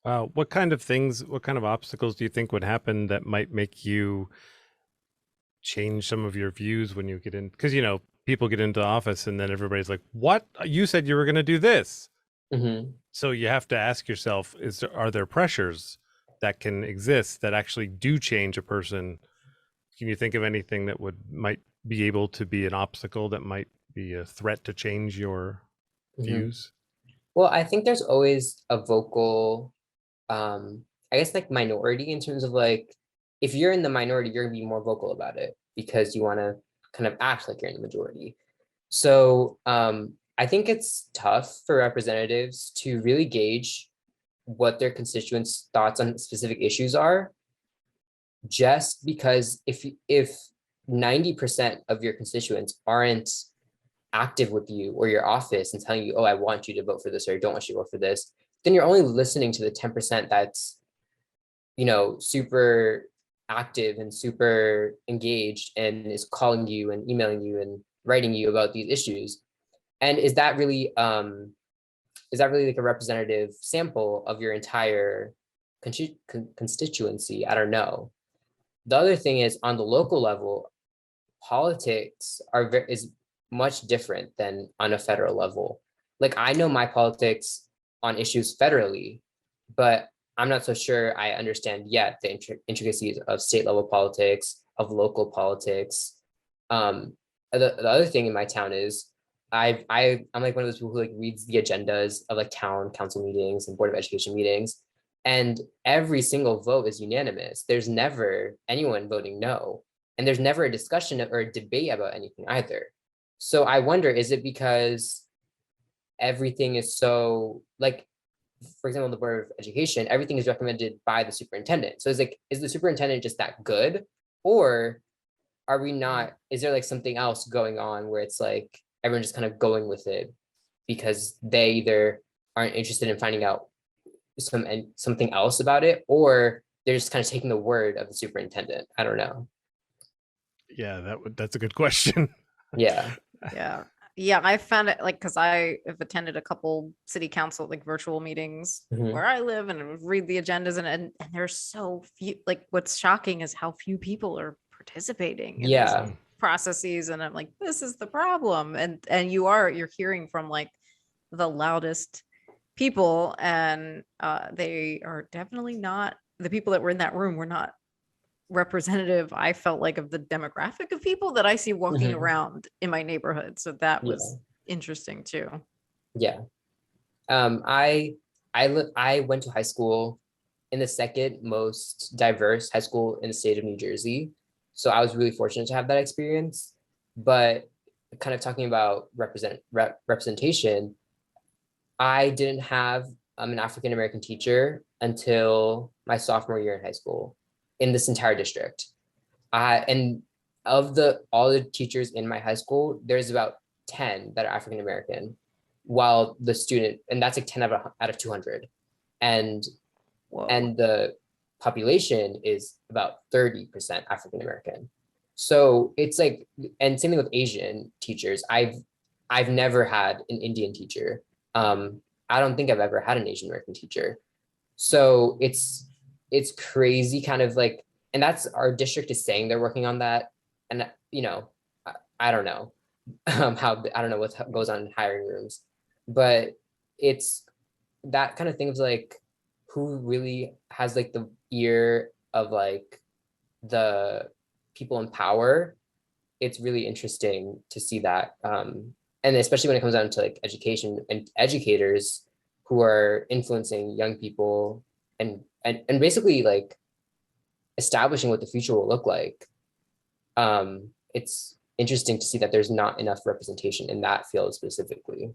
Wow. What kind of obstacles do you think would happen that might make you change some of your views when you get in? Because, people get into office and then everybody's like, what? You said you were going to do this. Hmm. So you have to ask yourself, are there pressures that can exist that actually do change a person? Can you think of anything that might be able to be an obstacle that might be a threat to change your Hmm. views? Well, I think there's always a vocal, I guess like minority in terms of like, if you're in the minority, you're gonna be more vocal about it because you want to kind of act like you're in the majority. So I think it's tough for representatives to really gauge what their constituents' thoughts on specific issues are, just because if 90% of your constituents aren't active with you or your office and telling you, oh, I want you to vote for this or I don't want you to vote for this, then you're only listening to the 10% that's, super active and super engaged and is calling you and emailing you and writing you about these issues. And is that really like a representative sample of your entire constituency? I don't know. The other thing is on the local level, politics is much different than on a federal level. Like I know my politics on issues federally, but I'm not so sure I understand yet the intricacies of state level politics, of local politics. The other thing in my town is I'm like one of those people who like reads the agendas of like town council meetings and board of education meetings, and every single vote is unanimous. There's never anyone voting no, and there's never a discussion or a debate about anything either. So I wonder, is it because everything is so like, for example, the Board of Education, everything is recommended by the superintendent. So it's like, is the superintendent just that good? Or are we not, is there like something else going on where it's like everyone just kind of going with it because they either aren't interested in finding out something else about it, or they're just kind of taking the word of the superintendent? I don't know. Yeah, that's a good question. Yeah. Yeah. Yeah, I found it like because I have attended a couple city council like virtual meetings Hmm. where I live and I would read the agendas and there's so few. Like what's shocking is how few people are participating in these Yeah. Mhm. processes, and I'm like, this is the problem. And you're hearing from like the loudest people, and they are definitely not the people that were in that room were not representative, I felt like, of the demographic of people that I see walking Hmm. around in my neighborhood. So that Yeah. was interesting too. Yeah. I went to high school in the second most diverse high school in the state of New Jersey. So I was really fortunate to have that experience. But kind of talking about representation, I didn't have an African American teacher until my sophomore year in high school in this entire district. And of the all the teachers in my high school, there's about 10 that are African American, while the student, and that's like 10 out of 200. And Whoa. and the population is about 30% African American. So it's like, and same thing with Asian teachers. I've never had an Indian teacher. I don't think I've ever had an Asian American teacher. So it's crazy, kind of like, and that's our district is saying they're working on that, and I don't know how I don't know what goes on in hiring rooms, but it's that kind of things like who really has like the ear of like the people in power. It's really interesting to see that, and especially when it comes down to like education and educators who are influencing young people and basically like establishing what the future will look like. It's interesting to see that there's not enough representation in that field specifically.